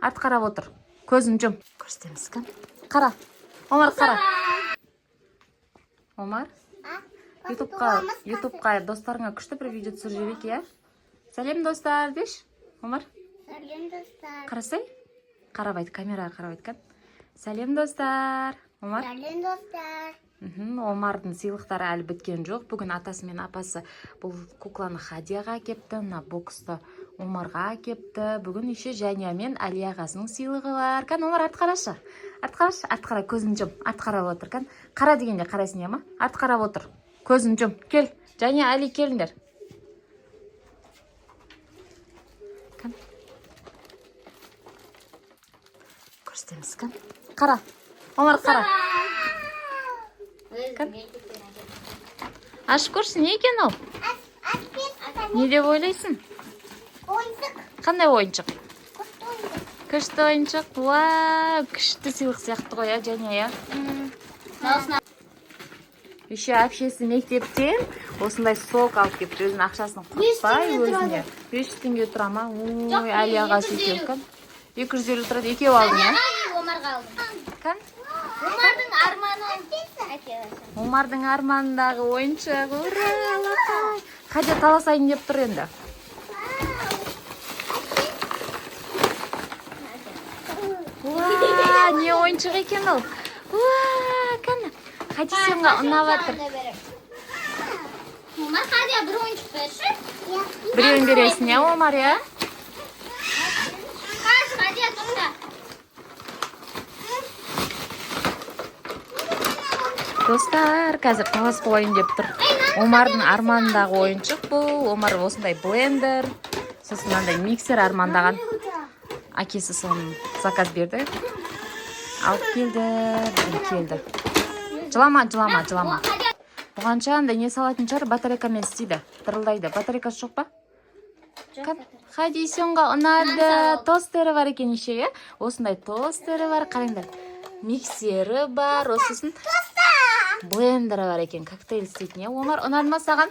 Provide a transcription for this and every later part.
Арт қарап отыр. Көзін жұм. Көрсетеміз кім? Қара. Омар қара. Омар? Ютубқа достарыңа күшті бір видео түсіріп жібек, я? Сәлем достар, деш? Омар? Сәлем достар. Қарасай? Қарап айт, камераға қарап айт. Сәлем достар. Омар? Сәлем достар. Омардың сыйлықтары әлі біткен жоқ. Бүгін атасы мен апасы бұл кукланы Хадияға кепті, мына боксты Омарға кепті. Бүгін еще Жәния мен Али ағасының сыйлығы бар. Омар, арт қарашы. Арт қарашы, арт қара, көзін жұм. Арт қарап отыр. Қара дегенде қарайсың, ема? Арт қарап отыр. Көзін жұм. Кел. Жәния, Али, келіңдер. Көрсетеміз, қара. Омар, қара. Ашып көрші, не екен ол? Не деп ойлайсың? Ойыншық. Қандай ойыншық? Күшті ойыншық. Вау, күшті сыйлық сияқты ғой, Жәния, я? Еще әпшесі мектептен осындай сок алып кеп, өзінің ақшасын құртпай өзіне. 500 теңге тұра ма? Ой, Али ағасы екен. 250 тұрады, екеу алдың, я? Омарға алдым. Кән? Омардың арманы. Омардың арманындағы ойыншық. Ура, алақай. Хадия таласайын деп тұр енді. Уа, не ойыншық екен ол? Уа, кәні. Хадия сенға ұнап атыр. Омар, Хадия бір ойыншық берші. Біреуін бересің, я, Омар, я? Хадия тұқта. Достар, қазір таласып ойын деп тұр. Омардың арманындағы ойыншық бұл. Омар осындай блендер, сосын андай миксер армандаған. Әкесі соны заказ берді. Алып келді. Жылама. Бұғанша андай не салатын шығар, батарейкамен істейді. Дырылдайды. Батарейкасы жоқ па? Хади сенға ұнады. Тостері бар екен еше, е? Осындай тостері бар. Қараңдар. Миксері бар. Осысын блендері бар екен. Коктейль істейтін, е? Омар, ұнады ма саған?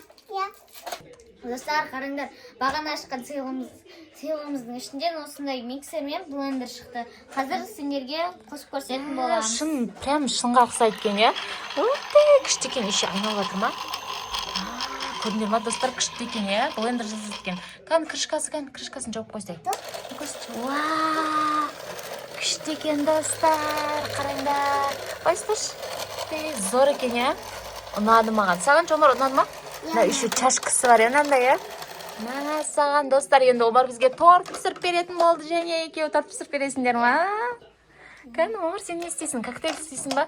Достар, қараңдар, бағана ашқан сыйлығымыздың ішінден осындай миксер мен блендер шықты. Қазір сендерге қосып көрсететін боламыз. Прям шынға ұқсайды екен, я? Күшті екен, еще айналып жатыр ма? Көрдіңдер ма, достар, күшті екен, я? Блендер жасайды екен. Крышкасын жауып қойсай. Уа, күшті екен, достар, қараңдар. Байсташ, зор екен, я? Ұнады маған. Саған Омар ұнады ма? Еще чашкасы бар, янандай, я? Саған, достар, енді Омар бізге торт пісіріп беретін болды, және екеуі торт пісіріп бересіңдер ма? Омар, сен не істейсің? Коктейль істейсің ба?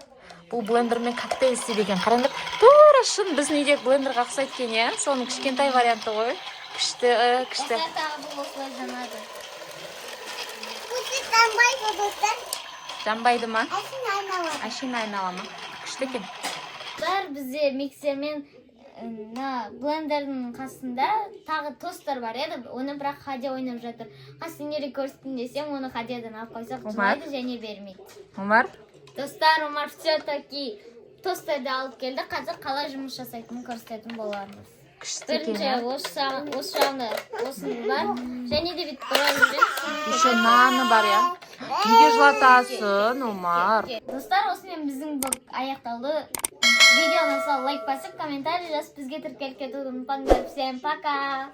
Бұл блендермен коктейль істейді екен. Қараңдар, тура шын біздің үйдегі блендерға ұқсайды екен, я? Соның кішкентай варианты ғой. Күшті. Бұл осылай жанады. Жанбайды ма? Әшін айнала ма? Күшті екен. Бізде миксермен блендердің қасында тағы тостар бар еді, оны бірақ Хадия ойнап жатыр. Сендерге көрсетейін десем, оны Хадиядан алып қойсақ жылайды және бермейді. Омар? Достар, Омар все-таки тостарды алып келді. Қазір қалай жұмыс жасайтынын көрсететін болармыз. Күшті екен, я? Бірінші осы жағында осыны бар, және де бүйтіп бұра жүреді. Еще наны бар, я? Неге жылатасың, Омар? Достар, осымен біздің бұл аяқталды. Видеоны сау лайк басып, комментарий жазып, бізге тіркеліп кетуді ұмытпаңдар. Всем пока!